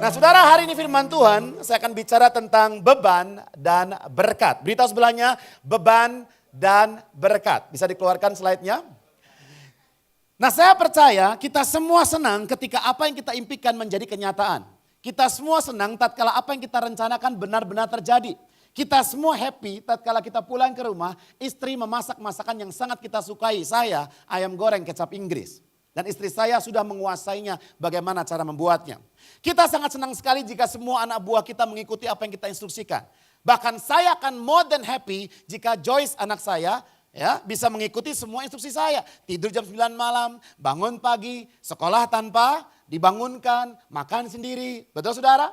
Nah saudara, hari ini firman Tuhan, saya akan bicara tentang beban dan berkat. Berita sebelahnya, beban dan berkat. Bisa dikeluarkan slide-nya? Nah saya percaya kita semua senang ketika apa yang kita impikan menjadi kenyataan. Kita semua senang tatkala apa yang kita rencanakan benar-benar terjadi. Kita semua happy tatkala kita pulang ke rumah, istri memasak masakan yang sangat kita sukai. Saya, ayam goreng kecap Inggris. Dan istri saya sudah menguasainya bagaimana cara membuatnya. Kita sangat senang sekali jika semua anak buah kita mengikuti apa yang kita instruksikan. Bahkan saya akan more than happy jika Joyce anak saya bisa mengikuti semua instruksi saya. Tidur jam 9 malam, bangun pagi, sekolah tanpa dibangunkan, makan sendiri. Betul saudara?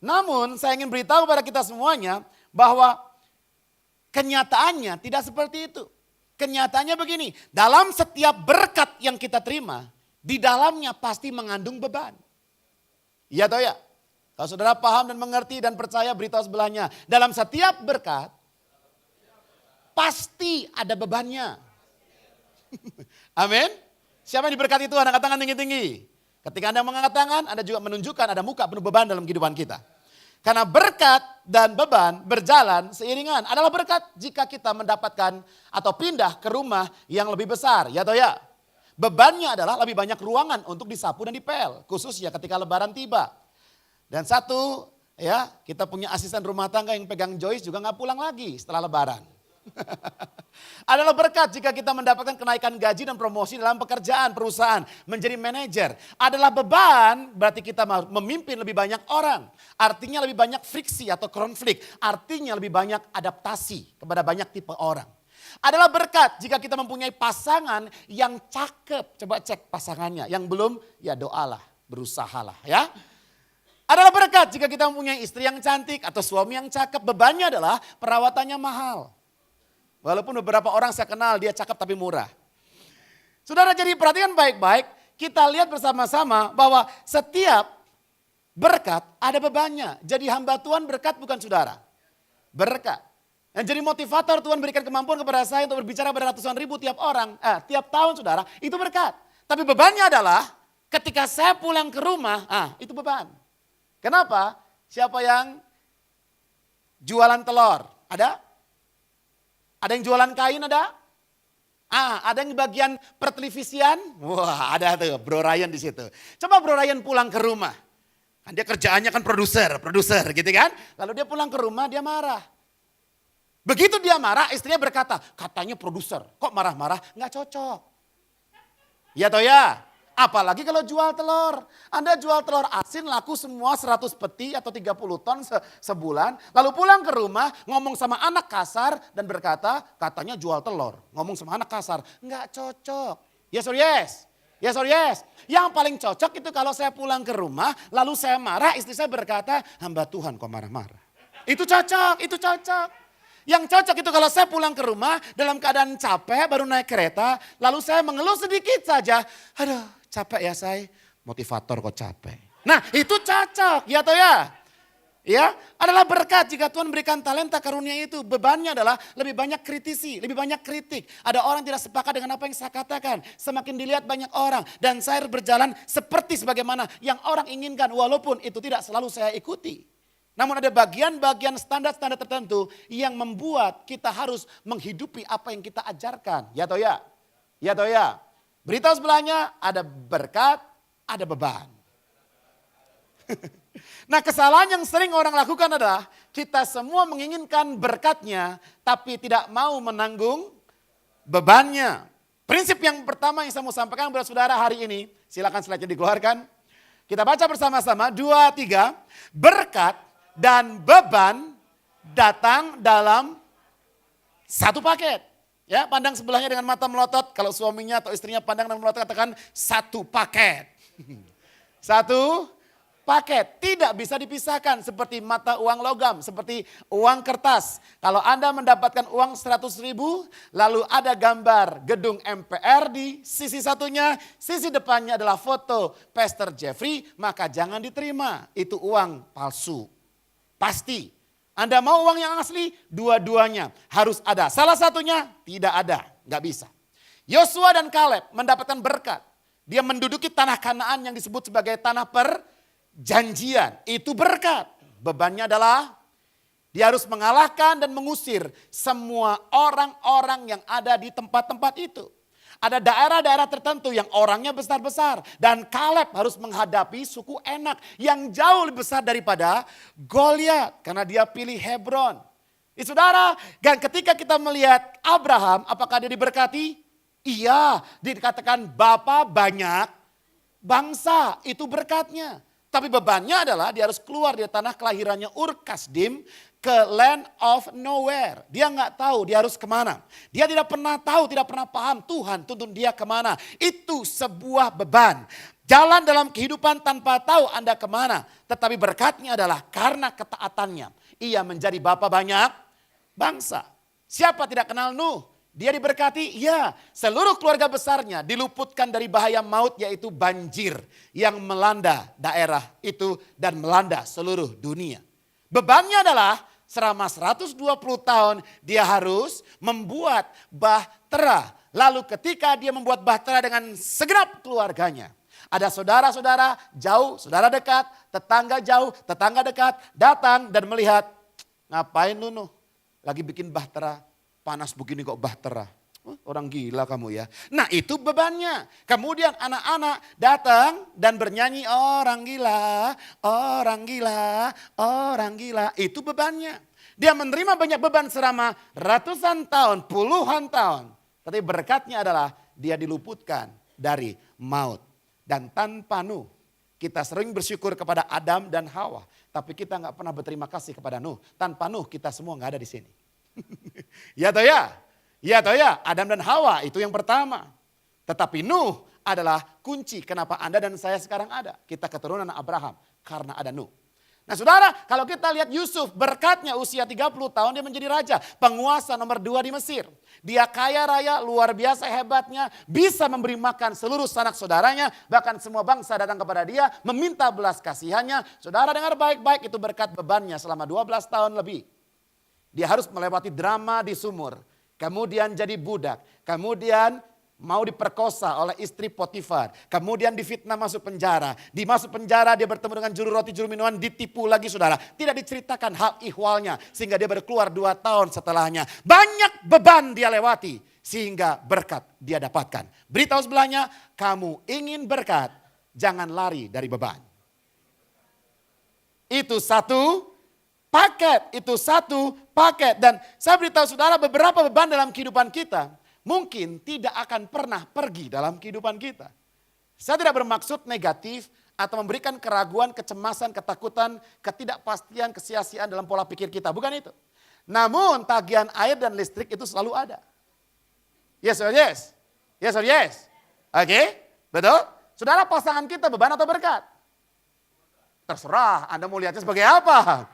Namun saya ingin beritahu kepada kita semuanya bahwa kenyataannya tidak seperti itu. Kenyataannya begini, dalam setiap berkat yang kita terima, di dalamnya pasti mengandung beban. Iya atau ya? Kalau saudara paham dan mengerti dan percaya berita sebelahnya, dalam setiap berkat, pasti ada bebannya. Amin. Siapa yang diberkati Tuhan? Angkat tangan tinggi-tinggi. Ketika Anda mengangkat tangan, Anda juga menunjukkan ada muka penuh beban dalam kehidupan kita. Karena berkat dan beban berjalan seiringan. Adalah berkat jika kita mendapatkan atau pindah ke rumah yang lebih besar. Ya atau ya? Bebannya adalah lebih banyak ruangan untuk disapu dan dipel. Khususnya ketika lebaran tiba. Dan satu, kita punya asisten rumah tangga yang pegang Joyce juga gak pulang lagi setelah lebaran. Adalah berkat jika kita mendapatkan kenaikan gaji dan promosi dalam pekerjaan perusahaan, menjadi manajer. Adalah beban berarti kita memimpin lebih banyak orang. Artinya lebih banyak friksi atau konflik. Artinya lebih banyak adaptasi kepada banyak tipe orang. Adalah berkat jika kita mempunyai pasangan yang cakep. Coba cek pasangannya. Yang belum, ya doalah, berusahalah ya. Adalah berkat jika kita mempunyai istri yang cantik atau suami yang cakep. Bebannya adalah perawatannya mahal. Walaupun beberapa orang saya kenal dia cakep tapi murah. Saudara, jadi perhatikan baik-baik. Kita lihat bersama-sama bahwa setiap berkat ada bebannya. Jadi hamba Tuhan berkat bukan saudara. Berkat. Dan jadi motivator Tuhan berikan kemampuan kepada saya untuk berbicara pada ratusan ribu tiap tahun saudara. Itu berkat. Tapi bebannya adalah ketika saya pulang ke rumah, itu beban. Kenapa? Siapa yang jualan telur? Ada? Ada yang jualan kain ada? Ada yang bagian pertelevisian? Wah, ada tuh Bro Ryan di situ. Coba Bro Ryan pulang ke rumah. Kan dia kerjaannya kan produser gitu kan. Lalu dia pulang ke rumah dia marah. Begitu dia marah istrinya berkata, katanya produser. Kok marah-marah? Nggak cocok. Ya toh ya? Apalagi kalau jual telur. Anda jual telur asin laku semua 100 peti atau 30 ton sebulan. Lalu pulang ke rumah ngomong sama anak kasar dan berkata katanya jual telur. Ngomong sama anak kasar. Enggak cocok. Yes or yes? Yes or yes? Yang paling cocok itu kalau saya pulang ke rumah lalu saya marah istri saya berkata hamba Tuhan kok marah-marah. Itu cocok, itu cocok. Yang cocok itu kalau saya pulang ke rumah dalam keadaan capek baru naik kereta. Lalu saya mengeluh sedikit saja. Aduh capek ya saya. Motivator kok capek. Nah itu cocok ya atau ya? Ya adalah berkat jika Tuhan berikan talenta karunia itu. Bebannya adalah lebih banyak kritisi, lebih banyak kritik. Ada orang tidak sepakat dengan apa yang saya katakan. Semakin dilihat banyak orang. Dan saya berjalan seperti sebagaimana yang orang inginkan. Walaupun itu tidak selalu saya ikuti. Namun ada bagian-bagian standar-standar tertentu yang membuat kita harus menghidupi apa yang kita ajarkan. Ya atau ya? Ya atau ya? Berita sebelahnya ada berkat, ada beban. Nah kesalahan yang sering orang lakukan adalah kita semua menginginkan berkatnya tapi tidak mau menanggung bebannya. Prinsip yang pertama yang saya mau sampaikan kepada saudara hari ini, silakan slide-nya dikeluarkan. Kita baca bersama-sama 2, 3, berkat dan beban datang dalam satu paket. Ya, pandang sebelahnya dengan mata melotot. Kalau suaminya atau istrinya pandang dengan melotot katakan satu paket. Satu paket. Tidak bisa dipisahkan seperti mata uang logam, seperti uang kertas. Kalau Anda mendapatkan uang 100 ribu, lalu ada gambar gedung MPR di sisi satunya, sisi depannya adalah foto Pastor Jeffrey, maka jangan diterima. Itu uang palsu. Pasti. Anda mau uang yang asli? Dua-duanya harus ada. Salah satunya tidak ada. Nggak bisa. Yosua dan Kaleb mendapatkan berkat. Dia menduduki tanah Kanaan yang disebut sebagai tanah janjian, itu berkat. Bebannya adalah dia harus mengalahkan dan mengusir semua orang-orang yang ada di tempat-tempat itu. Ada daerah-daerah tertentu yang orangnya besar-besar. Dan Kaleb harus menghadapi suku Enak yang jauh lebih besar daripada Goliat. Karena dia pilih Hebron. Saudara, dan ketika kita melihat Abraham, apakah dia diberkati? Iya, dikatakan Bapa banyak bangsa, itu berkatnya. Tapi bebannya adalah dia harus keluar dari tanah kelahirannya Ur Kasdim ke land of nowhere. Dia nggak tahu dia harus kemana. Dia tidak pernah tahu, tidak pernah paham Tuhan tuntun dia kemana. Itu sebuah beban. Jalan dalam kehidupan tanpa tahu Anda kemana. Tetapi berkatnya adalah karena ketaatannya. Ia menjadi bapa banyak bangsa. Siapa tidak kenal Nuh? Dia diberkati, ya, seluruh keluarga besarnya diluputkan dari bahaya maut yaitu banjir yang melanda daerah itu dan melanda seluruh dunia. Bebannya adalah selama 120 tahun dia harus membuat bahtera. Lalu ketika dia membuat bahtera dengan segenap keluarganya. Ada saudara-saudara jauh, saudara dekat, tetangga jauh, tetangga dekat datang dan melihat, ngapain lu Nuh? Lagi bikin bahtera. Panas begini kok bahtera. Orang gila kamu ya. Nah itu bebannya. Kemudian anak-anak datang dan bernyanyi orang gila, orang gila, orang gila. Itu bebannya. Dia menerima banyak beban selama ratusan tahun, puluhan tahun. Tapi berkatnya adalah dia diluputkan dari maut. Dan tanpa Nuh, kita sering bersyukur kepada Adam dan Hawa. Tapi kita nggak pernah berterima kasih kepada Nuh. Tanpa Nuh kita semua nggak ada di sini. Ya toh ya, ya toh ya, Adam dan Hawa itu yang pertama. Tetapi Nuh adalah kunci kenapa Anda dan saya sekarang ada. Kita keturunan Abraham karena ada Nuh. Nah saudara, kalau kita lihat Yusuf berkatnya usia 30 tahun dia menjadi raja. Penguasa nomor 2 di Mesir. Dia kaya raya, luar biasa hebatnya. Bisa memberi makan seluruh sanak saudaranya. Bahkan semua bangsa datang kepada dia meminta belas kasihannya. Saudara dengar baik-baik itu berkat bebannya selama 12 tahun lebih. Dia harus melewati drama di sumur. Kemudian jadi budak. Kemudian mau diperkosa oleh istri Potifar. Kemudian difitnah masuk penjara. Di masuk penjara dia bertemu dengan juru roti, juru minuman. Ditipu lagi saudara. Tidak diceritakan hal ihwalnya. Sehingga dia baru keluar 2 tahun setelahnya. Banyak beban dia lewati. Sehingga berkat dia dapatkan. Beritahu sebelahnya, kamu ingin berkat. Jangan lari dari beban. Itu satu paket, itu satu paket. Dan saya beritahu saudara beberapa beban dalam kehidupan kita mungkin tidak akan pernah pergi dalam kehidupan kita. Saya tidak bermaksud negatif atau memberikan keraguan, kecemasan, ketakutan, ketidakpastian, kesia-siaan dalam pola pikir kita. Bukan itu. Namun tagihan air dan listrik itu selalu ada. Yes or yes? Yes or yes? Oke, betul? Saudara pasangan kita beban atau berkat? Terserah Anda mau lihatnya sebagai apa.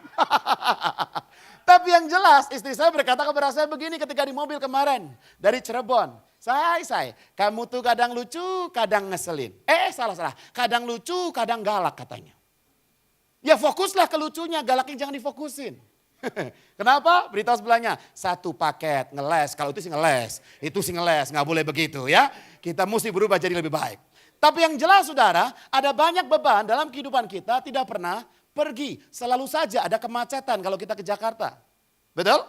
Tapi yang jelas istri saya berkata kepada saya begini ketika di mobil kemarin. Dari Cirebon. Say, kamu tuh kadang lucu, kadang ngeselin. Salah. Kadang lucu, kadang galak katanya. Ya fokuslah ke lucunya, galaknya jangan difokusin. Kenapa? Beritahu sebelahnya. Satu paket, ngeles. Kalau itu sih ngeles. Itu sih ngeles, gak boleh begitu ya. Kita mesti berubah jadi lebih baik. Tapi yang jelas saudara, ada banyak beban dalam kehidupan kita tidak pernah pergi. Selalu saja ada kemacetan kalau kita ke Jakarta. Betul?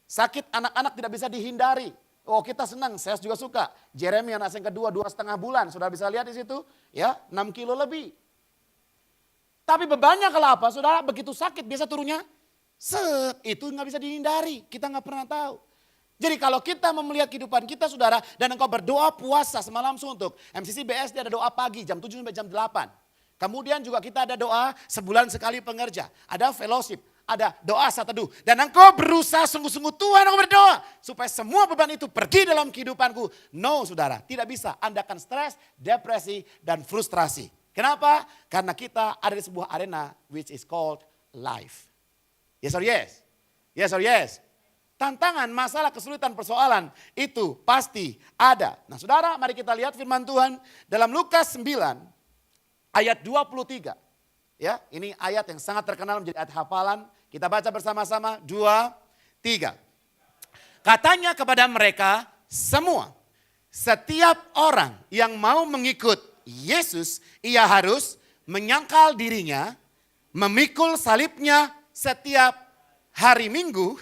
Sakit anak-anak tidak bisa dihindari. Oh kita senang, saya juga suka. Jeremy anak yang kedua 2,5 bulan. Saudara bisa lihat di situ, ya 6 kilo lebih. Tapi bebannya kalau apa? Saudara begitu sakit biasa turunnya, itu nggak bisa dihindari. Kita nggak pernah tahu. Jadi kalau kita melihat kehidupan kita saudara, dan engkau berdoa puasa semalam suntuk. MCC BSD ada doa pagi jam 7 sampai jam 8. Kemudian juga kita ada doa sebulan sekali pengerja. Ada fellowship, ada doa saat teduh. Dan engkau berusaha sungguh-sungguh Tuhan aku berdoa. Supaya semua beban itu pergi dalam kehidupanku. No saudara, tidak bisa. Anda akan stres, depresi, dan frustrasi. Kenapa? Karena kita ada di sebuah arena which is called life. Yes or yes? Yes or yes? Tantangan, masalah, kesulitan, persoalan itu pasti ada. Nah saudara, mari kita lihat firman Tuhan dalam Lukas 9 ayat 23. Ya, ini ayat yang sangat terkenal menjadi ayat hafalan. Kita baca bersama-sama 2, 3. Katanya kepada mereka semua, setiap orang yang mau mengikut Yesus ia harus menyangkal dirinya, memikul salibnya setiap hari Minggu,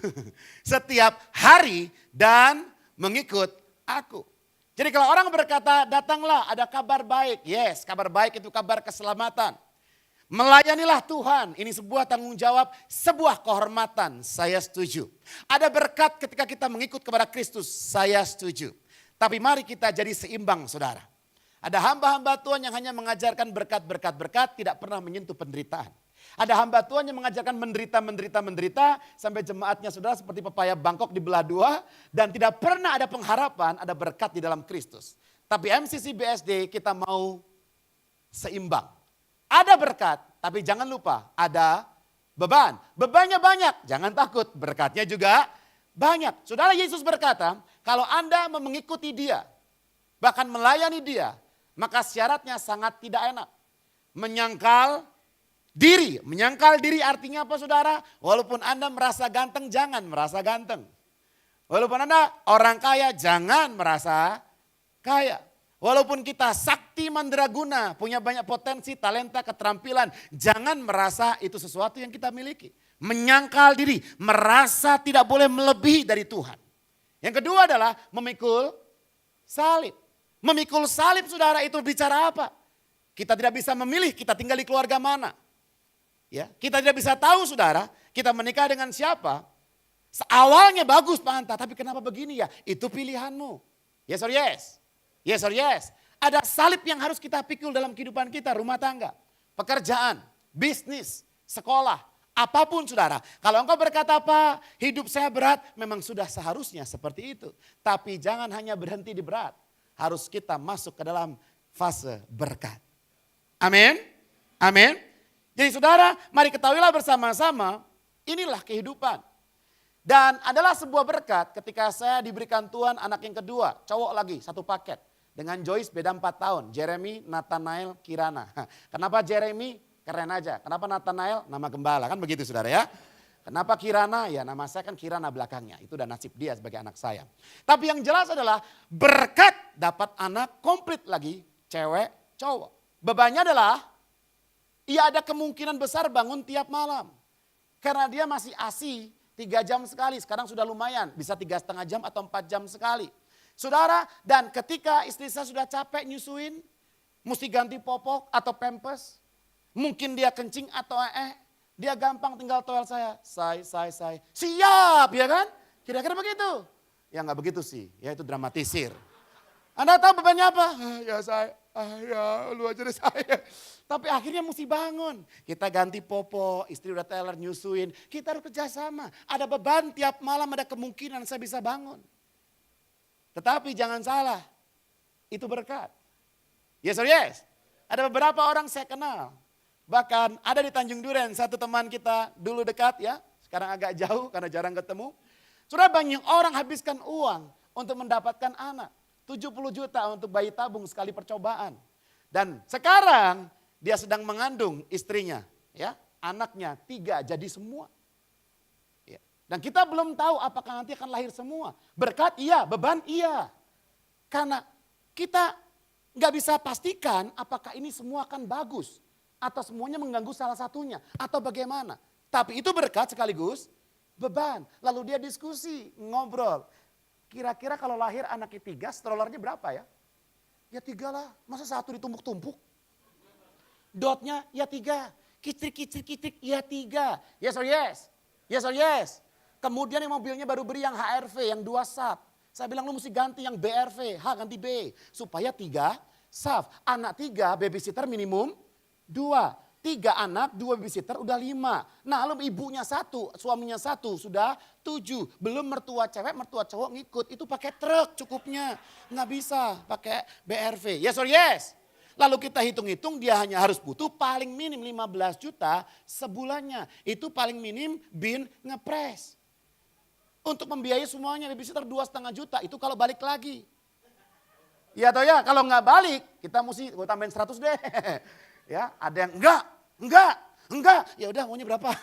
setiap hari dan mengikut aku. Jadi kalau orang berkata, datanglah ada kabar baik. Yes, kabar baik itu kabar keselamatan. Melayanilah Tuhan, ini sebuah tanggung jawab, sebuah kehormatan, saya setuju. Ada berkat ketika kita mengikut kepada Kristus, saya setuju. Tapi mari kita jadi seimbang saudara. Ada hamba-hamba Tuhan yang hanya mengajarkan berkat, tidak pernah menyentuh penderitaan. Ada hamba Tuhan yang mengajarkan menderita, sampai jemaatnya saudara seperti pepaya Bangkok dibelah dua. Dan tidak pernah ada pengharapan, ada berkat di dalam Kristus. Tapi MCC BSD kita mau seimbang. Ada berkat, tapi jangan lupa ada beban. Bebannya banyak, jangan takut, berkatnya juga banyak. Saudara, Yesus berkata, kalau Anda mau mengikuti dia, bahkan melayani dia, maka syaratnya sangat tidak enak. Menyangkal diri artinya apa saudara? Walaupun Anda merasa ganteng, jangan merasa ganteng. Walaupun Anda orang kaya, jangan merasa kaya. Walaupun kita sakti mandraguna, punya banyak potensi, talenta, keterampilan, jangan merasa itu sesuatu yang kita miliki. Menyangkal diri, merasa tidak boleh melebihi dari Tuhan. Yang kedua adalah memikul salib. Memikul salib saudara itu bicara apa? Kita tidak bisa memilih kita tinggal di keluarga mana. Ya, kita tidak bisa tahu saudara, kita menikah dengan siapa. Awalnya bagus Pak Hanta, tapi kenapa begini ya? Itu pilihanmu. Yes or yes? Yes or yes? Ada salib yang harus kita pikul dalam kehidupan kita, rumah tangga, pekerjaan, bisnis, sekolah, apapun saudara. Kalau engkau berkata apa, hidup saya berat, memang sudah seharusnya seperti itu. Tapi jangan hanya berhenti di berat, harus kita masuk ke dalam fase berkat. Amin, amin. Jadi saudara, mari ketahuilah bersama-sama, inilah kehidupan. Dan adalah sebuah berkat ketika saya diberikan Tuhan anak yang kedua, cowok lagi, satu paket. Dengan Joyce beda 4 tahun, Jeremy, Nathanael, Kirana. Kenapa Jeremy? Keren aja. Kenapa Nathanael? Nama gembala, kan begitu saudara ya. Kenapa Kirana? Ya nama saya kan Kirana belakangnya. Itu udah nasib dia sebagai anak saya. Tapi yang jelas adalah berkat dapat anak komplit lagi, cewek, cowok. Bebannya adalah, ia ada kemungkinan besar bangun tiap malam. Karena dia masih ASI 3 jam sekali, sekarang sudah lumayan. Bisa 3,5 jam atau 4 jam sekali. Saudara, dan ketika istri saya sudah capek nyusuin, mesti ganti popok atau pampers, mungkin dia kencing atau dia gampang tinggal toel saya. Siap ya kan? Kira-kira begitu. Ya nggak begitu sih, ya itu dramatisir. Anda tahu bebannya apa? Ya saya, ya lu aja deh saya. Tapi akhirnya mesti bangun. Kita ganti popok, istri udah teler nyusuin. Kita harus kerjasama. Ada beban tiap malam, ada kemungkinan saya bisa bangun. Tetapi jangan salah, itu berkat. Yes or yes? Ada beberapa orang saya kenal. Bahkan ada di Tanjung Duren, satu teman kita dulu dekat ya. Sekarang agak jauh karena jarang ketemu. Sudah banyak orang habiskan uang untuk mendapatkan anak. 70 juta untuk bayi tabung sekali percobaan. Dan sekarang dia sedang mengandung istrinya. Ya, anaknya 3 jadi semua. Dan kita belum tahu apakah nanti akan lahir semua. Berkat iya, beban iya. Karena kita nggak bisa pastikan apakah ini semua akan bagus. Atau semuanya mengganggu salah satunya. Atau bagaimana. Tapi itu berkat sekaligus beban. Lalu dia diskusi, ngobrol. Kira-kira kalau lahir anaknya 3, strollernya berapa ya? Ya 3 lah, masa 1 ditumpuk-tumpuk? Dotnya ya 3, kitrik, ya 3. Yes or yes? Yes or yes? Kemudian yang mobilnya baru beri yang HRV, yang 2 SAF. Saya bilang lu mesti ganti yang BRV, H ganti B. Supaya 3 SAF. Anak 3 babysitter minimum 2. 3 anak, 2 babysitter udah 5. Nah lalu ibunya 1, suaminya 1 sudah 7. Belum mertua cewek, mertua cowok ngikut. Itu pakai truk cukupnya. Nggak bisa pakai BRV. Yes or yes? Lalu kita hitung-hitung dia hanya harus butuh paling minim 15 juta sebulannya. Itu paling minim bin ngepres. Untuk membiayai semuanya babysitter 2,5 juta. Itu kalau balik lagi. Ya atau ya, kalau nggak balik kita mesti gue tambahin 100 deh. Ya, ada yang enggak. Ya udah maunya berapa?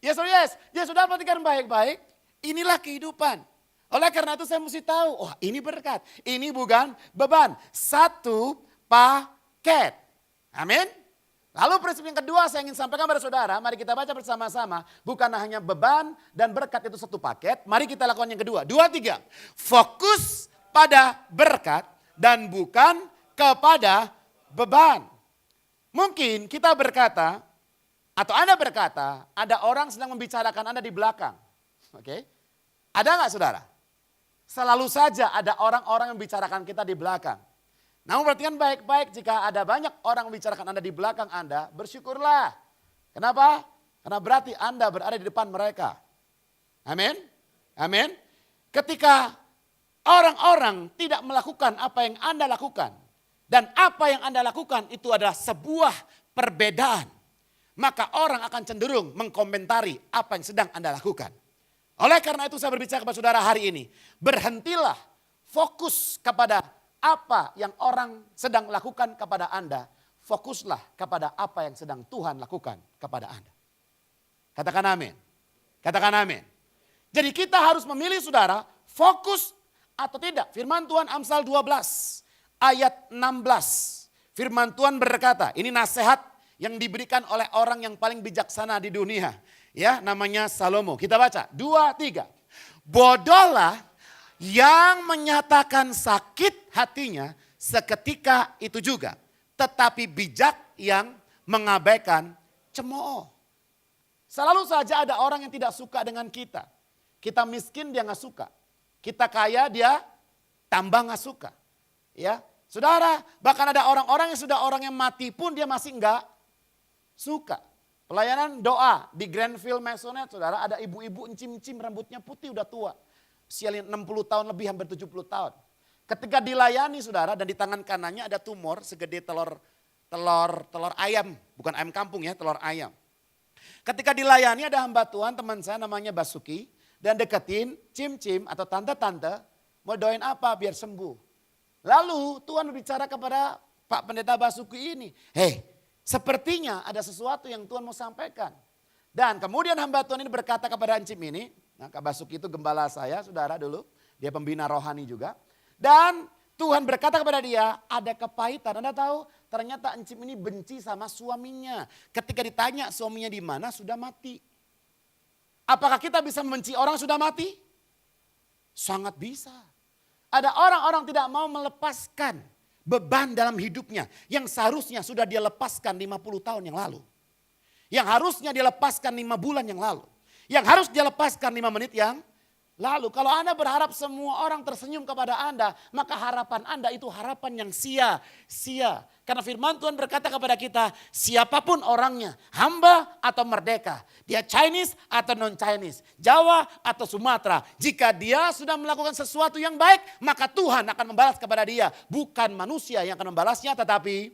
Yes or yes? Ya sudah perhatikan baik-baik. Inilah kehidupan. Oleh karena itu saya mesti tahu, oh ini berkat, ini bukan beban. Satu paket. Amin. Lalu prinsip yang kedua saya ingin sampaikan pada saudara, mari kita baca bersama-sama. Bukan hanya beban dan berkat itu satu paket, mari kita lakukan yang kedua. 2, 3. Fokus pada berkat dan bukan kepada beban. Mungkin kita berkata, atau Anda berkata, ada orang sedang membicarakan Anda di belakang. Oke? Ada nggak saudara? Selalu saja ada orang-orang yang membicarakan kita di belakang. Namun perhatikan baik-baik, jika ada banyak orang membicarakan Anda di belakang Anda, bersyukurlah. Kenapa? Karena berarti Anda berada di depan mereka. Amin. Amin. Ketika orang-orang tidak melakukan apa yang Anda lakukan, dan apa yang Anda lakukan itu adalah sebuah perbedaan, maka orang akan cenderung mengkomentari apa yang sedang Anda lakukan. Oleh karena itu saya berbicara kepada saudara hari ini, berhentilah fokus kepada apa yang orang sedang lakukan kepada Anda, fokuslah kepada apa yang sedang Tuhan lakukan kepada Anda. Katakan amin. Katakan amin. Jadi kita harus memilih saudara, fokus atau tidak. Firman Tuhan Amsal 12 ayat 16. Firman Tuhan berkata, ini nasihat yang diberikan oleh orang yang paling bijaksana di dunia. Ya, namanya Salomo. Kita baca, 2, 3. Bodohlah yang menyatakan sakit hatinya seketika itu juga. Tetapi bijak yang mengabaikan cemooh. Selalu saja ada orang yang tidak suka dengan kita. Kita miskin dia gak suka. Kita kaya dia tambah gak suka. Ya, saudara, bahkan ada orang-orang yang sudah orang yang mati pun dia masih gak suka. Pelayanan doa di Grandville Maisonette, saudara, ada ibu-ibu encim-encim rambutnya putih udah tua. Usia 60 tahun lebih, hampir 70 tahun. Ketika dilayani saudara dan di tangan kanannya ada tumor segede telur ayam. Bukan ayam kampung ya, telur ayam. Ketika dilayani ada hamba Tuhan teman saya namanya Basuki. Dan deketin cim-cim atau tante-tante mau doain apa biar sembuh. Lalu Tuhan berbicara kepada Pak Pendeta Basuki ini. Hei, sepertinya ada sesuatu yang Tuhan mau sampaikan. Dan kemudian hamba Tuhan ini berkata kepada encim ini. Nah, Kak Basuki itu gembala saya, saudara dulu. Dia pembina rohani juga. Dan Tuhan berkata kepada dia, ada kepahitan. Anda tahu, ternyata encim ini benci sama suaminya. Ketika ditanya suaminya di mana, sudah mati. Apakah kita bisa membenci orang sudah mati? Sangat bisa. Ada orang-orang tidak mau melepaskan beban dalam hidupnya. Yang seharusnya sudah dia lepaskan 50 tahun yang lalu. Yang harusnya dia lepaskan 5 bulan yang lalu. Yang harus dia lepaskan 5 menit yang lalu. Kalau Anda berharap semua orang tersenyum kepada Anda, maka harapan Anda itu harapan yang sia-sia. Karena firman Tuhan berkata kepada kita, siapapun orangnya, hamba atau merdeka, dia Chinese atau non-Chinese, Jawa atau Sumatera. Jika dia sudah melakukan sesuatu yang baik, maka Tuhan akan membalas kepada dia. Bukan manusia yang akan membalasnya, tetapi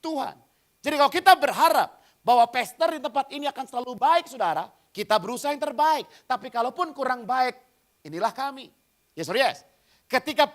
Tuhan. Jadi kalau kita berharap bahwa pastor di tempat ini akan selalu baik, saudara, kita berusaha yang terbaik. Tapi kalaupun kurang baik, inilah kami. Yes or yes? Ketika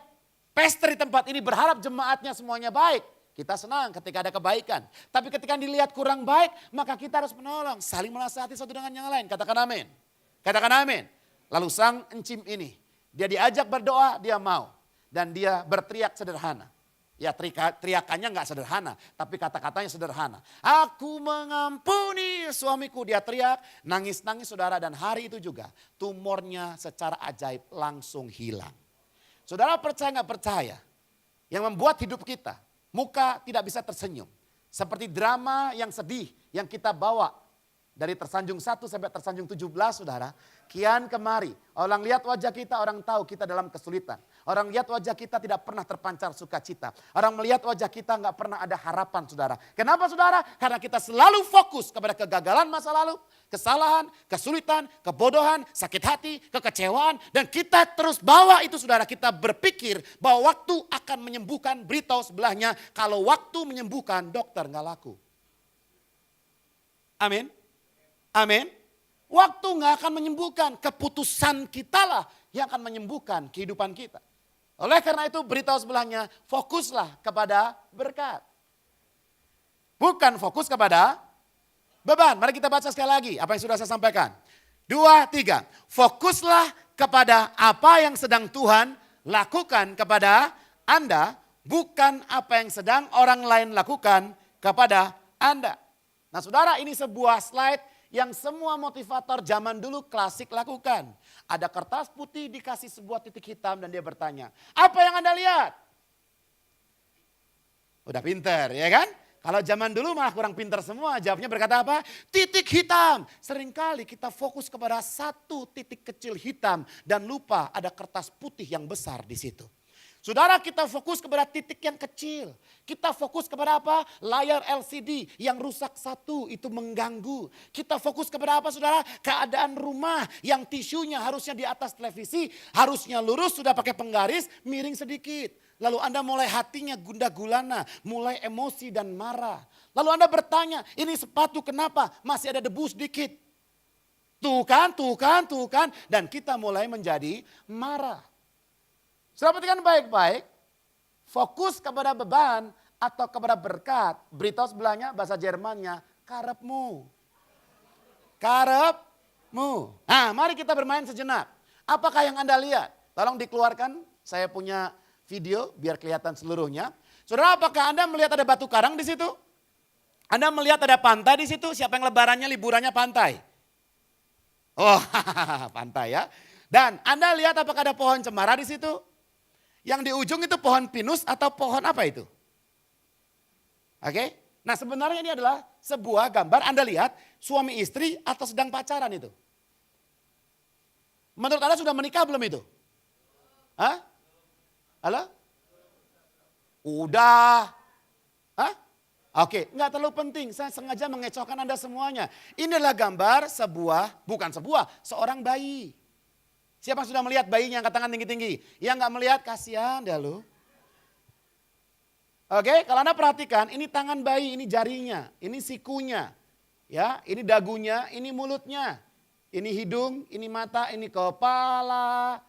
pastor di tempat ini berharap jemaatnya semuanya baik, kita senang ketika ada kebaikan. Tapi ketika dilihat kurang baik, maka kita harus menolong. Saling menasihati satu dengan yang lain. Katakan amin. Katakan amin. Lalu sang encim ini, dia diajak berdoa, dia mau. Dan dia berteriak sederhana. Ya teriakannya gak sederhana, tapi kata-katanya sederhana. Aku mengampuni suamiku, dia teriak, nangis-nangis saudara. Dan hari itu juga tumornya secara ajaib langsung hilang. Saudara percaya gak percaya, yang membuat hidup kita, muka tidak bisa tersenyum. Seperti drama yang sedih yang kita bawa dari tersanjung 1 sampai tersanjung 17 saudara. Kian kemari, orang lihat wajah kita, orang tahu kita dalam kesulitan. Orang lihat wajah kita tidak pernah terpancar sukacita. Orang melihat wajah kita nggak pernah ada harapan saudara. Kenapa saudara? Karena kita selalu fokus kepada kegagalan masa lalu, kesalahan, kesulitan, kebodohan, sakit hati, kekecewaan. Dan kita terus bawa itu saudara. Kita berpikir bahwa waktu akan menyembuhkan, beritahu sebelahnya. Kalau waktu menyembuhkan, dokter nggak laku. Amin. Amin. Waktu nggak akan menyembuhkan, keputusan kitalah yang akan menyembuhkan kehidupan kita. Oleh karena itu beritahu sebelahnya, fokuslah kepada berkat. Bukan fokus kepada beban. Mari kita baca sekali lagi apa yang sudah saya sampaikan. 2, 3. Fokuslah kepada apa yang sedang Tuhan lakukan kepada Anda, bukan apa yang sedang orang lain lakukan kepada Anda. Nah saudara, ini sebuah slide yang semua motivator zaman dulu klasik lakukan. Ada kertas putih dikasih sebuah titik hitam dan dia bertanya, apa yang Anda lihat? Udah pinter ya kan? Kalau zaman dulu malah kurang pinter semua, jawabnya berkata apa? Titik hitam. Seringkali kita fokus kepada satu titik kecil hitam dan lupa ada kertas putih yang besar di situ. Saudara, kita fokus kepada titik yang kecil. Kita fokus kepada apa? Layar LCD yang rusak satu itu mengganggu. Kita fokus kepada apa saudara? Keadaan rumah yang tisunya harusnya di atas televisi, harusnya lurus, sudah pakai penggaris, miring sedikit. Lalu Anda mulai hatinya gundah gulana, mulai emosi dan marah. Lalu Anda bertanya, ini sepatu kenapa masih ada debu sedikit? Tuh kan. Dan kita mulai menjadi marah. Saudara perhatikan baik-baik, fokus kepada beban atau kepada berkat. Beritahu sebelahnya bahasa Jermannya, karepmu. Karepmu. Nah mari kita bermain sejenak. Apakah yang Anda lihat? Tolong dikeluarkan, saya punya video biar kelihatan seluruhnya. Saudara, apakah Anda melihat ada batu karang di situ? Anda melihat ada pantai di situ? Siapa yang lebarannya liburannya pantai? Oh, pantai ya. Dan Anda lihat apakah ada pohon cemara di situ? Yang di ujung itu pohon pinus atau pohon apa itu? Oke. Nah, sebenarnya ini adalah sebuah gambar Anda lihat suami istri atau sedang pacaran itu. Menurut Anda sudah menikah belum itu? Hah? Halo? Udah. Hah? Oke, enggak terlalu penting. Saya sengaja mengecohkan Anda semuanya. Ini adalah gambar seorang bayi. Siapa yang sudah melihat bayinya angkat tangan tinggi-tinggi? Yang enggak melihat kasihan dah lu. Oke, kalau Anda perhatikan ini tangan bayi, ini jarinya, ini sikunya. Ya, ini dagunya, ini mulutnya. Ini hidung, ini mata, ini kepala,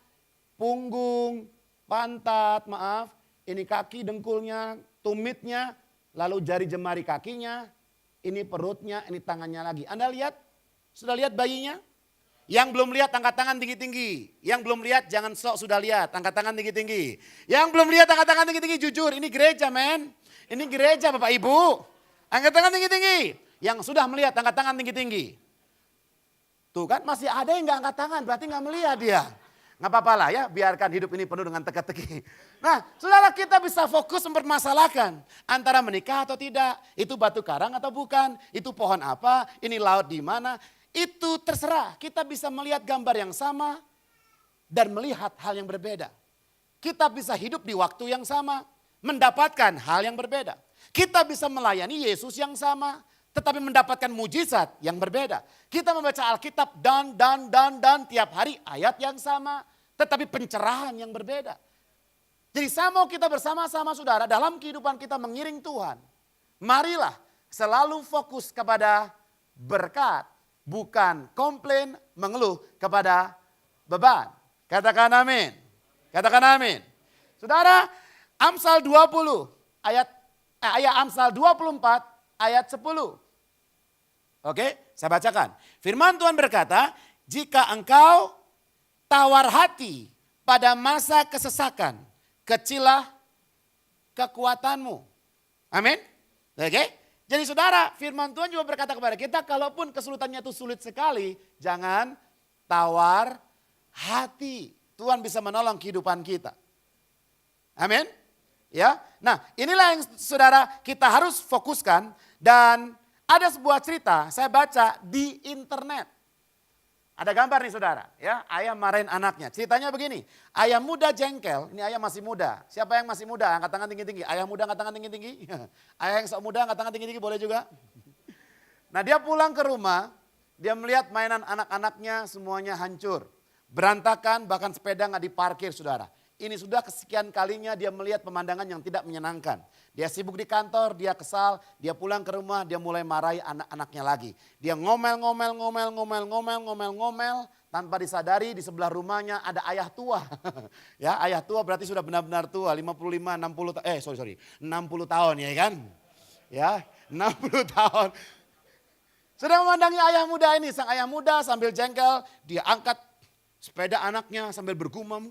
punggung, pantat, maaf, ini kaki dengkulnya, tumitnya, lalu jari jemari kakinya, ini perutnya, ini tangannya lagi. Anda lihat? Sudah lihat bayinya? Yang belum lihat angkat tangan tinggi-tinggi. Yang belum lihat jangan sok sudah lihat, angkat tangan tinggi-tinggi. Yang belum lihat angkat tangan tinggi-tinggi, jujur ini gereja men. Ini gereja Bapak Ibu. Angkat tangan tinggi-tinggi. Yang sudah melihat angkat tangan tinggi-tinggi. Tuh kan masih ada yang gak angkat tangan, berarti gak melihat dia. Nggak apa-apa lah ya, biarkan hidup ini penuh dengan teka-teki. Nah, saudara kita bisa fokus mempermasalahkan antara menikah atau tidak. Itu batu karang atau bukan, itu pohon apa, ini laut di mana. Itu terserah, kita bisa melihat gambar yang sama dan melihat hal yang berbeda. Kita bisa hidup di waktu yang sama, mendapatkan hal yang berbeda. Kita bisa melayani Yesus yang sama, tetapi mendapatkan mujizat yang berbeda. Kita membaca Alkitab dan tiap hari ayat yang sama, tetapi pencerahan yang berbeda. Jadi saya mau kita bersama-sama saudara dalam kehidupan kita mengiring Tuhan. Marilah selalu fokus kepada berkat, bukan komplain, mengeluh kepada beban. Katakan amin. Katakan amin. Saudara, Amsal 20 ayat Amsal 24 ayat 10. Oke, saya bacakan. Firman Tuhan berkata, jika engkau tawar hati pada masa kesesakan, kecilah kekuatanmu. Amin. Oke. Jadi saudara, firman Tuhan juga berkata kepada kita, kalaupun kesulitannya itu sulit sekali, jangan tawar hati. Tuhan bisa menolong kehidupan kita. Amin. Ya. Nah, inilah yang saudara kita harus fokuskan dan ada sebuah cerita saya baca di internet. Ada gambar nih saudara, ya, ayah marahin anaknya. Ceritanya begini, ayah muda jengkel, ini ayah masih muda. Siapa yang masih muda? Angkat tangan tinggi-tinggi. Ayah muda angkat tangan tinggi-tinggi. Ayah yang sok muda angkat tangan tinggi-tinggi boleh juga. Nah dia pulang ke rumah, dia melihat mainan anak-anaknya semuanya hancur. Berantakan, bahkan sepeda nggak diparkir saudara. Ini sudah kesekian kalinya dia melihat pemandangan yang tidak menyenangkan. Dia sibuk di kantor, dia kesal, dia pulang ke rumah, dia mulai marahi anak-anaknya lagi. Dia ngomel, tanpa disadari di sebelah rumahnya ada ayah tua. Ya, ayah tua berarti sudah benar-benar tua, 55, 60 tahun ya kan. Ya, 60 tahun. Sudah memandangi ayah muda ini, sang ayah muda sambil jengkel, dia angkat sepeda anaknya sambil bergumam.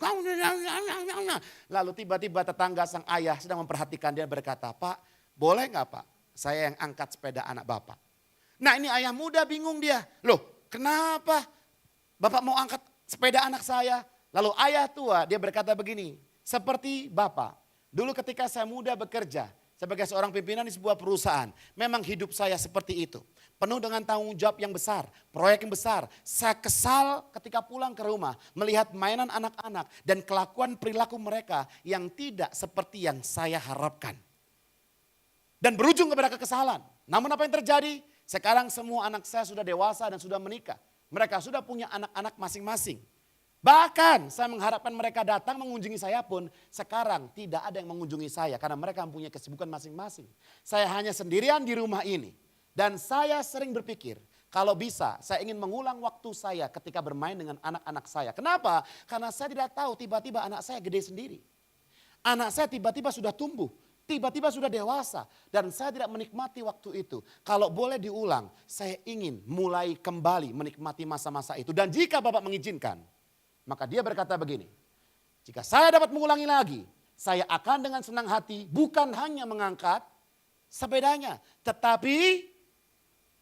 Lalu tiba-tiba tetangga sang ayah sedang memperhatikan dia berkata, Pak boleh nggak Pak saya yang angkat sepeda anak bapak. Nah ini ayah muda bingung dia. Loh kenapa bapak mau angkat sepeda anak saya? Lalu ayah tua dia berkata begini, seperti bapak. Dulu ketika saya muda bekerja sebagai seorang pimpinan di sebuah perusahaan. Memang hidup saya seperti itu. Penuh dengan tanggung jawab yang besar, proyek yang besar. Saya kesal ketika pulang ke rumah melihat mainan anak-anak dan kelakuan perilaku mereka yang tidak seperti yang saya harapkan. Dan berujung kepada kekesalan. Namun apa yang terjadi? Sekarang semua anak saya sudah dewasa dan sudah menikah. Mereka sudah punya anak-anak masing-masing. Bahkan saya mengharapkan mereka datang mengunjungi saya pun sekarang tidak ada yang mengunjungi saya karena mereka mempunyai kesibukan masing-masing. Saya hanya sendirian di rumah ini dan saya sering berpikir kalau bisa saya ingin mengulang waktu saya ketika bermain dengan anak-anak saya. Kenapa? Karena saya tidak tahu tiba-tiba anak saya gede sendiri. Anak saya tiba-tiba sudah tumbuh, tiba-tiba sudah dewasa dan saya tidak menikmati waktu itu. Kalau boleh diulang, saya ingin mulai kembali menikmati masa-masa itu. Dan jika Bapak mengizinkan, maka dia berkata begini, jika saya dapat mengulangi lagi, saya akan dengan senang hati bukan hanya mengangkat sepedanya, tetapi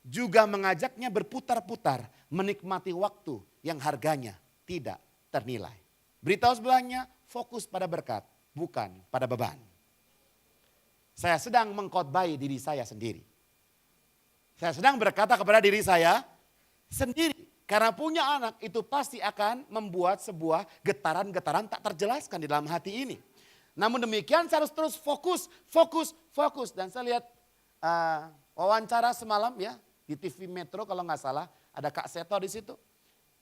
juga mengajaknya berputar-putar menikmati waktu yang harganya tidak ternilai. Beritahu sebelahnya, fokus pada berkat, bukan pada beban. Saya sedang mengkhotbahi diri saya sendiri. Saya sedang berkata kepada diri saya sendiri. Karena punya anak itu pasti akan membuat sebuah getaran-getaran tak terjelaskan di dalam hati ini. Namun demikian saya harus terus fokus. Dan saya lihat wawancara semalam ya di TV Metro kalau nggak salah. Ada Kak Seto di situ.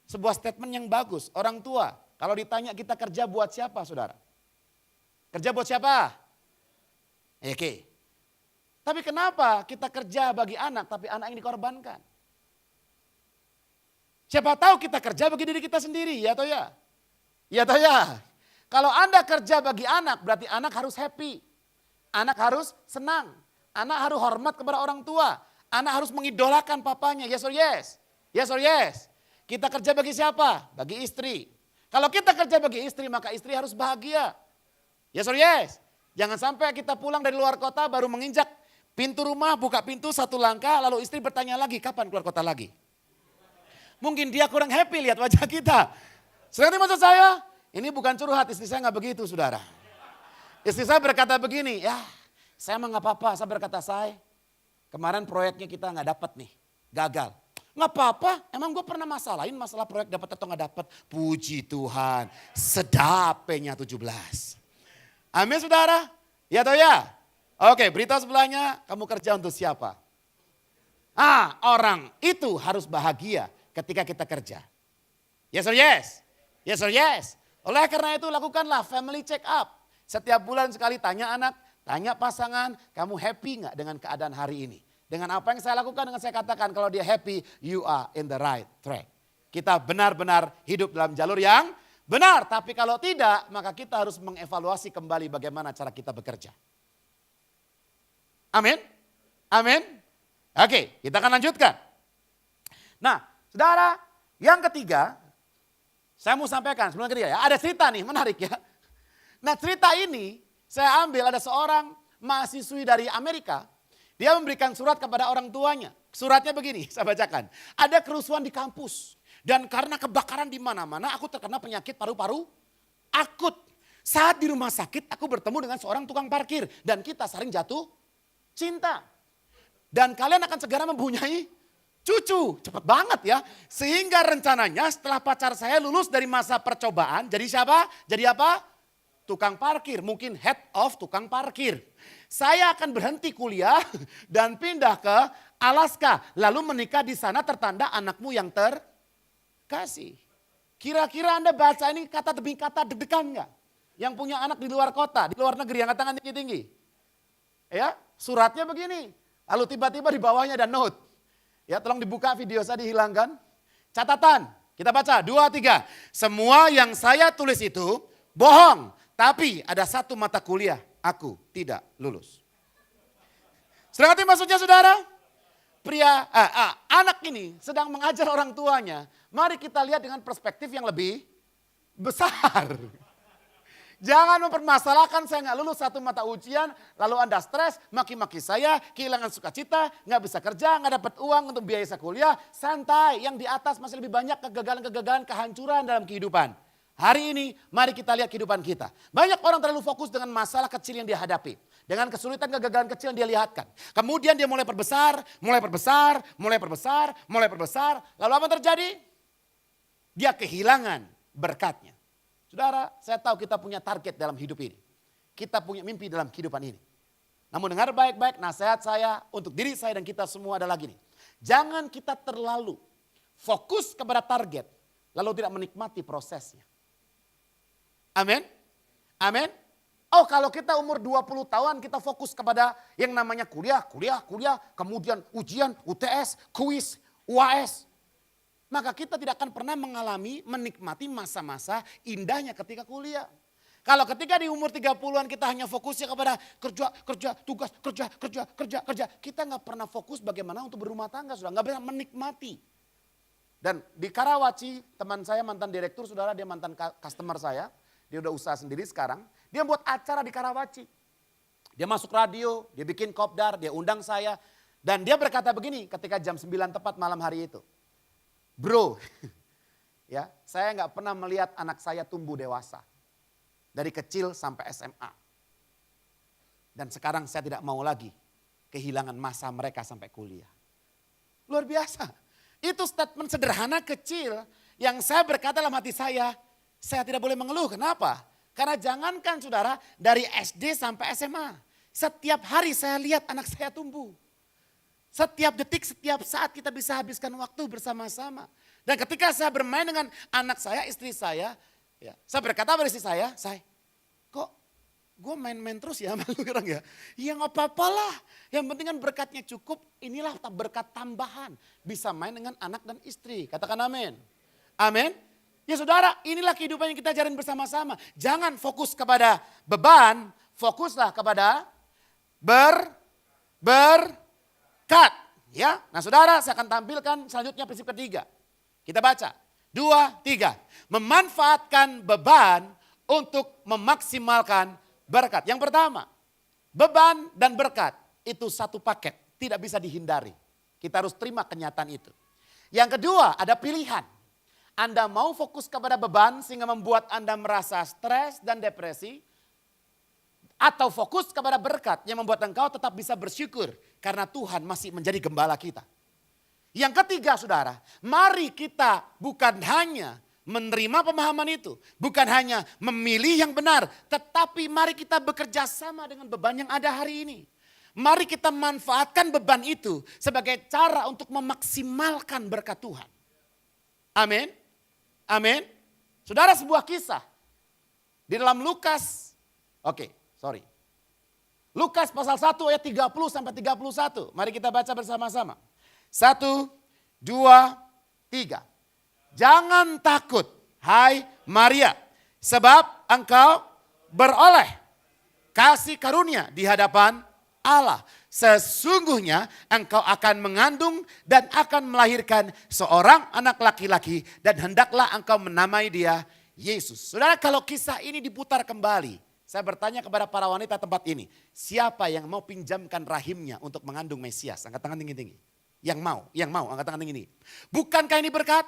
Sebuah statement yang bagus. Orang tua kalau ditanya kita kerja buat siapa saudara? Kerja buat siapa? Oke. Tapi kenapa kita kerja bagi anak tapi anak yang dikorbankan? Siapa tahu kita kerja bagi diri kita sendiri, ya atau ya? Ya atau ya? Kalau Anda kerja bagi anak, berarti anak harus happy. Anak harus senang. Anak harus hormat kepada orang tua. Anak harus mengidolakan papanya, yes or yes? Yes or yes? Kita kerja bagi siapa? Bagi istri. Kalau kita kerja bagi istri, maka istri harus bahagia. Yes or yes? Jangan sampai kita pulang dari luar kota baru menginjak pintu rumah, buka pintu satu langkah, lalu istri bertanya lagi, kapan keluar kota lagi? Mungkin dia kurang happy lihat wajah kita. Seperti maksud saya, ini bukan curhat, istri saya nggak begitu saudara. Istri saya berkata begini, ya saya mah nggak apa-apa, saya berkata kemarin proyeknya kita nggak dapat nih, gagal. Nggak apa-apa, emang gue pernah masalahin masalah proyek dapat atau nggak dapat. Puji Tuhan, sedapenya 17. Amin saudara, ya atau ya? Oke, berita sebelahnya, kamu kerja untuk siapa? Orang itu harus bahagia ketika kita kerja. Yes or yes? Yes or yes? Oleh karena itu lakukanlah family check up. Setiap bulan sekali tanya anak, tanya pasangan, kamu happy gak dengan keadaan hari ini? Dengan apa yang saya lakukan, dengan saya katakan kalau dia happy, you are in the right track. Kita benar-benar hidup dalam jalur yang benar. Tapi kalau tidak, maka kita harus mengevaluasi kembali bagaimana cara kita bekerja. Amin? Amin? Oke, kita akan lanjutkan. Nah, saudara, yang ketiga, saya mau sampaikan sebelum ketiga ya, ada cerita nih menarik ya. Nah cerita ini saya ambil ada seorang mahasiswi dari Amerika, dia memberikan surat kepada orang tuanya. Suratnya begini, saya bacakan. Ada kerusuhan di kampus dan karena kebakaran di mana-mana aku terkena penyakit paru-paru akut. Saat di rumah sakit aku bertemu dengan seorang tukang parkir dan kita saling jatuh cinta. Dan kalian akan segera mempunyai cucu, cepat banget ya. Sehingga rencananya setelah pacar saya lulus dari masa percobaan, jadi siapa? Jadi apa? Tukang parkir, mungkin head of tukang parkir. Saya akan berhenti kuliah dan pindah ke Alaska. Lalu menikah di sana tertanda anakmu yang terkasih. Kira-kira Anda baca ini kata demi kata deg-degan gak? Yang punya anak di luar kota, di luar negeri, yang tangan tinggi-tinggi. Ya, suratnya begini. Lalu tiba-tiba di bawahnya ada note. Ya, tolong dibuka video saya dihilangkan. Catatan, kita baca 2, 3. Semua yang saya tulis itu bohong. Tapi ada satu mata kuliah aku tidak lulus. Sudah ngerti maksudnya saudara? Anak ini sedang mengajar orang tuanya. Mari kita lihat dengan perspektif yang lebih besar. Jangan mempermasalahkan saya nggak lulus satu mata ujian, lalu Anda stres, maki-maki saya, kehilangan sukacita, nggak bisa kerja, nggak dapat uang untuk biaya saya kuliah. Santai, yang di atas masih lebih banyak kegagalan-kegagalan, kehancuran dalam kehidupan. Hari ini mari kita lihat kehidupan kita. Banyak orang terlalu fokus dengan masalah kecil yang dia hadapi. Dengan kesulitan kegagalan kecil yang dia lihatkan. Kemudian dia mulai perbesar, mulai perbesar, mulai perbesar, mulai perbesar. Lalu apa yang terjadi? Dia kehilangan berkatnya. Saudara, saya tahu kita punya target dalam hidup ini. Kita punya mimpi dalam kehidupan ini. Namun dengar baik-baik nasihat saya untuk diri saya dan kita semua adalah gini. Jangan kita terlalu fokus kepada target lalu tidak menikmati prosesnya. Amin? Amin? Oh kalau kita umur 20 tahun kita fokus kepada yang namanya kuliah, kemudian ujian, UTS, kuis, UAS. Maka kita tidak akan pernah menikmati masa-masa indahnya ketika kuliah. Kalau ketika di umur 30-an kita hanya fokusnya kepada kerja, tugas, kerja. Kita nggak pernah fokus bagaimana untuk berumah tangga, sudah nggak bisa menikmati. Dan di Karawaci, teman saya mantan direktur, saudara dia mantan customer saya. Dia udah usaha sendiri sekarang. Dia buat acara di Karawaci. Dia masuk radio, dia bikin kopdar, dia undang saya. Dan dia berkata begini ketika jam 9 tepat malam hari itu. Bro, ya saya nggak pernah melihat anak saya tumbuh dewasa. Dari kecil sampai SMA. Dan sekarang saya tidak mau lagi kehilangan masa mereka sampai kuliah. Luar biasa. Itu statement sederhana kecil yang saya berkata dalam hati saya tidak boleh mengeluh. Kenapa? Karena jangankan saudara dari SD sampai SMA. Setiap hari saya lihat anak saya tumbuh. Setiap detik, setiap saat kita bisa habiskan waktu bersama-sama. Dan ketika saya bermain dengan anak saya, istri saya, ya, saya berkata pada istri saya kok gue main-main terus ya sama lu orang ya. Ya gak apa-apa lah, yang penting kan berkatnya cukup, inilah berkat tambahan. Bisa main dengan anak dan istri, katakan amin. Amin. Ya saudara, inilah kehidupan yang kita jalani bersama-sama. Jangan fokus kepada beban, fokuslah kepada berkat. Ya, nah saudara saya akan tampilkan selanjutnya prinsip ketiga. Kita baca, 2, 3. Memanfaatkan beban untuk memaksimalkan berkat. Yang pertama, beban dan berkat itu satu paket, tidak bisa dihindari. Kita harus terima kenyataan itu. Yang kedua, ada pilihan. Anda mau fokus kepada beban sehingga membuat Anda merasa stres dan depresi. Atau fokus kepada berkat yang membuat engkau tetap bisa bersyukur. Karena Tuhan masih menjadi gembala kita. Yang ketiga saudara, mari kita bukan hanya menerima pemahaman itu. Bukan hanya memilih yang benar. Tetapi mari kita bekerja sama dengan beban yang ada hari ini. Mari kita manfaatkan beban itu sebagai cara untuk memaksimalkan berkat Tuhan. Amin. Amin. Saudara sebuah kisah. Di dalam Lukas. Lukas pasal 1 ayat 30 sampai 31. Mari kita baca bersama-sama. 1, 2, 3. Jangan takut, hai Maria. Sebab engkau beroleh kasih karunia di hadapan Allah. Sesungguhnya engkau akan mengandung dan akan melahirkan seorang anak laki-laki. Dan hendaklah engkau menamai dia Yesus. Saudara, kalau kisah ini diputar kembali. Saya bertanya kepada para wanita tempat ini. Siapa yang mau pinjamkan rahimnya untuk mengandung Mesias? Angkat tangan tinggi-tinggi. Yang mau, angkat tangan tinggi-tinggi. Bukankah ini berkat?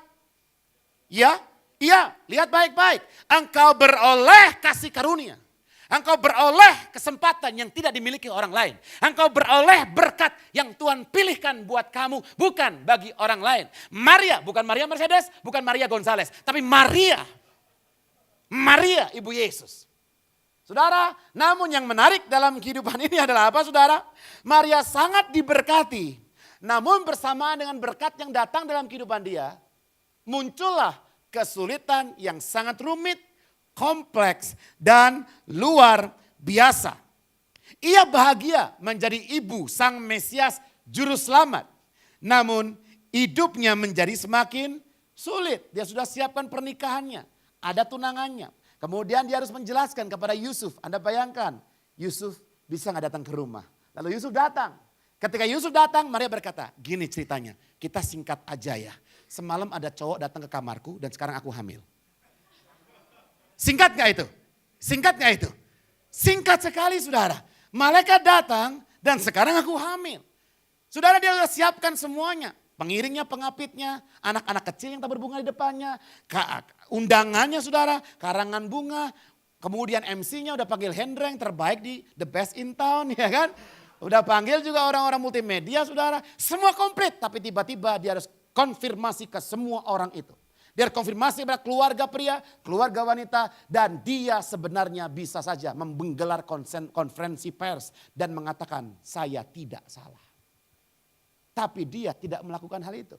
Ya, iya, lihat baik-baik. Engkau beroleh kasih karunia. Engkau beroleh kesempatan yang tidak dimiliki orang lain. Engkau beroleh berkat yang Tuhan pilihkan buat kamu. Bukan bagi orang lain. Maria, bukan Maria Mercedes, bukan Maria Gonzales. Tapi Maria Ibu Yesus. Saudara, namun yang menarik dalam kehidupan ini adalah apa saudara? Maria sangat diberkati. Namun bersamaan dengan berkat yang datang dalam kehidupan dia, muncullah kesulitan yang sangat rumit, kompleks, dan luar biasa. Ia bahagia menjadi ibu sang Mesias Juru Selamat. Namun hidupnya menjadi semakin sulit. Dia sudah siapkan pernikahannya, ada tunangannya. Kemudian dia harus menjelaskan kepada Yusuf. Anda bayangkan, Yusuf bisa gak datang ke rumah. Lalu Yusuf datang. Ketika Yusuf datang, Maria berkata, gini ceritanya, kita singkat aja ya. Semalam ada cowok datang ke kamarku dan sekarang aku hamil. Singkat gak itu? Singkatnya itu. Singkat sekali saudara. Malaikat datang dan sekarang aku hamil. Saudara, dia sudah siapkan semuanya. Pengiringnya, pengapitnya, anak-anak kecil yang tak berbunga di depannya. Undangannya saudara, karangan bunga. Kemudian MC-nya udah panggil Hendra yang terbaik di The Best in Town, ya kan. Udah panggil juga orang-orang multimedia saudara. Semua komplit, tapi tiba-tiba dia harus konfirmasi ke semua orang itu. Dia konfirmasi kepada keluarga pria, keluarga wanita. Dan dia sebenarnya bisa saja menggelar konferensi pers dan mengatakan saya tidak salah. Tapi dia tidak melakukan hal itu.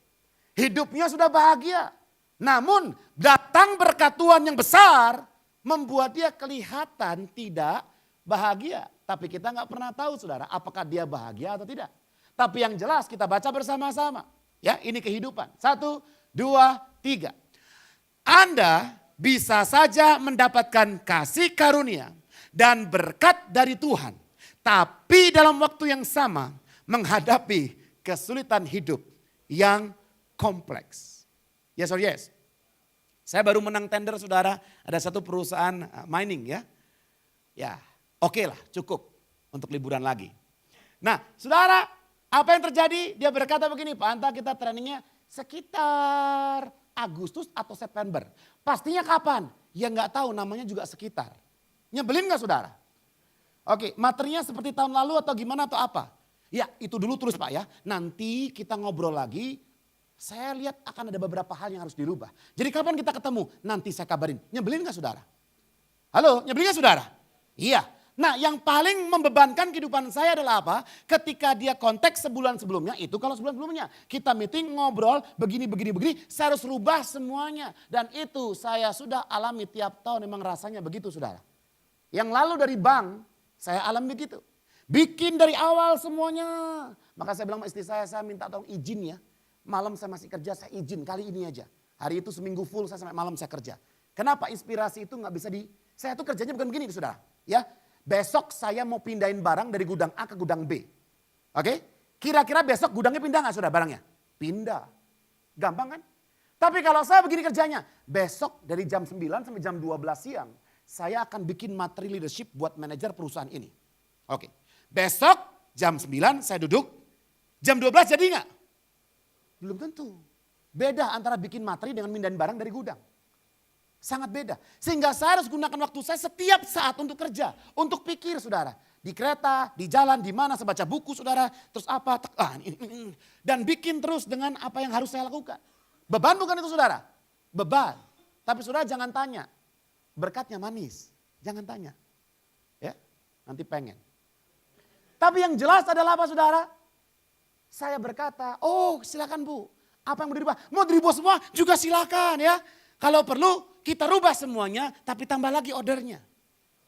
Hidupnya sudah bahagia. Namun datang berkat Tuhan yang besar membuat dia kelihatan tidak bahagia. Tapi kita nggak pernah tahu saudara apakah dia bahagia atau tidak. Tapi yang jelas kita baca bersama-sama. Ya, ini kehidupan. 1, 2, 3. Anda bisa saja mendapatkan kasih karunia dan berkat dari Tuhan. Tapi dalam waktu yang sama menghadapi kesulitan hidup yang kompleks. Yes or yes? Saya baru menang tender saudara, ada satu perusahaan mining ya. Ya, oke lah, cukup untuk liburan lagi. Nah saudara, apa yang terjadi? Dia berkata begini, Pak Anta kita trainingnya sekitar Agustus atau September. Pastinya kapan? Ya nggak tahu, namanya juga sekitar. Nyebelin nggak saudara? Oke, materinya seperti tahun lalu atau gimana atau apa? Ya itu dulu terus Pak ya, nanti kita ngobrol lagi. Saya lihat akan ada beberapa hal yang harus dirubah. Jadi kapan kita ketemu? Nanti saya kabarin. Nyebelin gak saudara? Halo, nyebelin gak saudara? Iya. Nah yang paling membebankan kehidupan saya adalah apa? Ketika dia kontak sebulan sebelumnya, itu kalau sebulan sebelumnya. Kita meeting, ngobrol, begini, saya harus rubah semuanya. Dan itu saya sudah alami tiap tahun, memang rasanya begitu saudara. Yang lalu dari bank, saya alami begitu. Bikin dari awal semuanya. Maka saya bilang sama istri saya minta tolong izin ya. Malam saya masih kerja, saya izin kali ini aja. Hari itu seminggu full saya sampai malam saya kerja. Kenapa inspirasi itu gak bisa saya tuh kerjanya bukan begini saudara. Ya, besok saya mau pindahin barang dari gudang A ke gudang B. Oke, kira-kira besok gudangnya pindah gak saudara barangnya? Pindah. Gampang kan? Tapi kalau saya begini kerjanya, besok dari jam 9 sampai jam 12 siang, saya akan bikin materi leadership buat manajer perusahaan ini. Oke, besok jam 9 saya duduk, jam 12 jadi gak? Belum tentu. Beda antara bikin materi dengan mindahin barang dari gudang. Sangat beda. Sehingga saya harus gunakan waktu saya setiap saat untuk kerja. Untuk pikir saudara. Di kereta, di jalan, di mana saya baca buku saudara. Terus apa. Dan bikin terus dengan apa yang harus saya lakukan. Beban bukan itu saudara. Beban. Tapi saudara jangan tanya. Berkatnya manis. Jangan tanya. Ya, nanti pengen. Tapi yang jelas adalah apa saudara? Saya berkata, oh silakan Bu, apa yang mau dirubah? Mau dirubah semua juga silakan ya. Kalau perlu kita rubah semuanya tapi tambah lagi ordernya.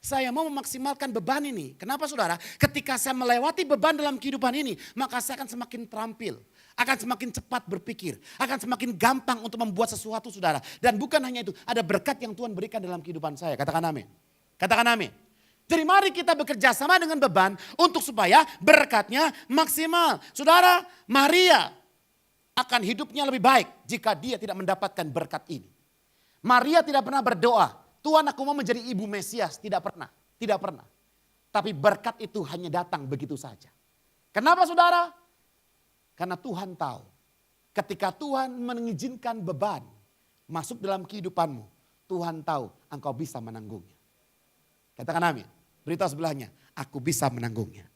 Saya mau memaksimalkan beban ini. Kenapa saudara? Ketika saya melewati beban dalam kehidupan ini, maka saya akan semakin terampil. Akan semakin cepat berpikir. Akan semakin gampang untuk membuat sesuatu saudara. Dan bukan hanya itu, ada berkat yang Tuhan berikan dalam kehidupan saya. Katakan amin. Katakan amin. Jadi mari kita bekerja sama dengan beban untuk supaya berkatnya maksimal. Saudara, Maria akan hidupnya lebih baik jika dia tidak mendapatkan berkat ini. Maria tidak pernah berdoa, Tuhan aku mau menjadi ibu Mesias. Tidak pernah, tidak pernah. Tapi berkat itu hanya datang begitu saja. Kenapa saudara? Karena Tuhan tahu ketika Tuhan mengizinkan beban masuk dalam kehidupanmu, Tuhan tahu engkau bisa menanggungnya. Katakan amin. Beritahu sebelahnya, aku bisa menanggungnya.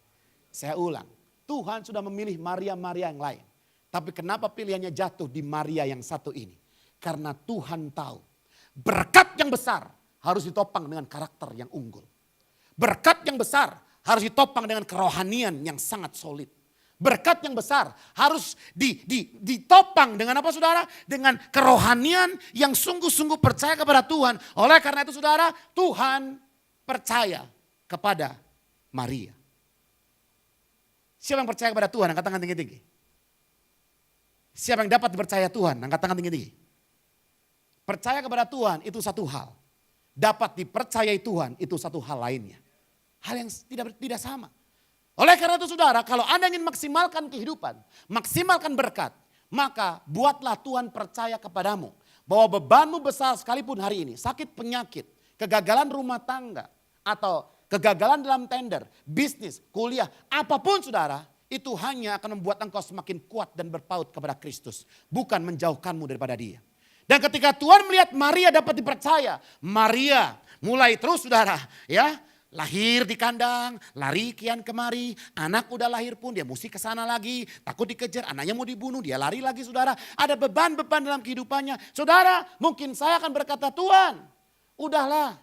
Saya ulang, Tuhan sudah memilih Maria-Maria yang lain. Tapi kenapa pilihannya jatuh di Maria yang satu ini? Karena Tuhan tahu berkat yang besar harus ditopang dengan karakter yang unggul. Berkat yang besar harus ditopang dengan kerohanian yang sangat solid. Berkat yang besar harus ditopang dengan apa saudara? Dengan kerohanian yang sungguh-sungguh percaya kepada Tuhan. Oleh karena itu saudara, Tuhan percaya kepada Maria. Siapa yang percaya kepada Tuhan? Angkat tangan tinggi-tinggi. Siapa yang dapat dipercaya Tuhan? Angkat tangan tinggi-tinggi. Percaya kepada Tuhan itu satu hal. Dapat dipercayai Tuhan itu satu hal lainnya. Hal yang tidak sama. Oleh karena itu saudara, kalau Anda ingin maksimalkan kehidupan, maksimalkan berkat, maka buatlah Tuhan percaya kepadamu. Bahwa bebanmu besar sekalipun hari ini, sakit penyakit, kegagalan rumah tangga, atau kegagalan dalam tender, bisnis, kuliah, apapun saudara, itu hanya akan membuat engkau semakin kuat dan berpaut kepada Kristus. Bukan menjauhkanmu daripada dia. Dan ketika Tuhan melihat Maria dapat dipercaya, Maria mulai terus saudara, ya, lahir di kandang, lari kian kemari, anak udah lahir pun dia mesti ke sana lagi, takut dikejar, anaknya mau dibunuh, dia lari lagi saudara. Ada beban-beban dalam kehidupannya. Saudara, mungkin saya akan berkata, Tuhan, udahlah,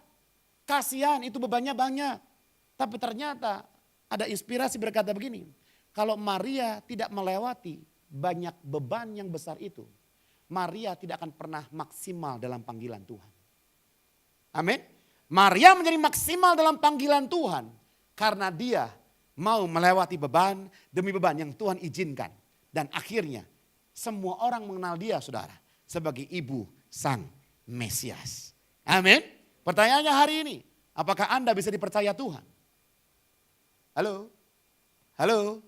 kasihan itu bebannya banyak. Tapi ternyata ada inspirasi berkata begini, kalau Maria tidak melewati banyak beban yang besar itu, Maria tidak akan pernah maksimal dalam panggilan Tuhan. Amin. Maria menjadi maksimal dalam panggilan Tuhan karena dia mau melewati beban demi beban yang Tuhan izinkan. Dan akhirnya semua orang mengenal dia saudara sebagai ibu sang Mesias. Amin. Pertanyaannya hari ini, apakah Anda bisa dipercaya Tuhan? Halo? Halo?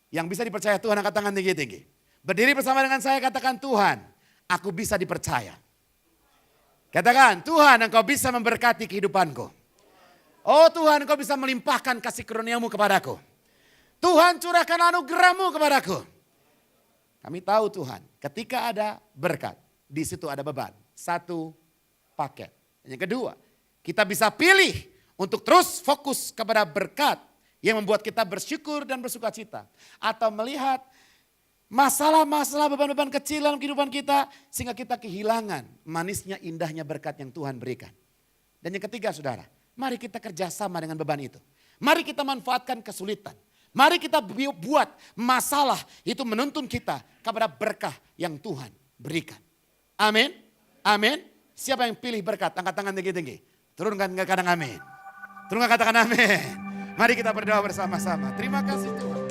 Yang bisa dipercaya Tuhan angkat tangan tinggi-tinggi. Berdiri bersama dengan saya katakan, Tuhan, aku bisa dipercaya. Katakan, Tuhan engkau bisa memberkati kehidupanku. Oh Tuhan engkau bisa melimpahkan kasih karunia-Mu kepadaku. Tuhan curahkan anugerah-Mu kepadaku. Kami tahu Tuhan ketika ada berkat, di situ ada beban. Satu paket. Yang kedua, kita bisa pilih untuk terus fokus kepada berkat yang membuat kita bersyukur dan bersuka cita. Atau melihat masalah-masalah beban-beban kecil dalam kehidupan kita sehingga kita kehilangan manisnya indahnya berkat yang Tuhan berikan. Dan yang ketiga saudara, mari kita kerjasama dengan beban itu. Mari kita manfaatkan kesulitan. Mari kita buat masalah itu menuntun kita kepada berkah yang Tuhan berikan. Amin. Amin. Siapa yang pilih berkat? Angkat tangan tinggi-tinggi. Turunkan kadang amin. Turunkan katakan amin. Mari kita berdoa bersama-sama. Terima kasih Tuhan.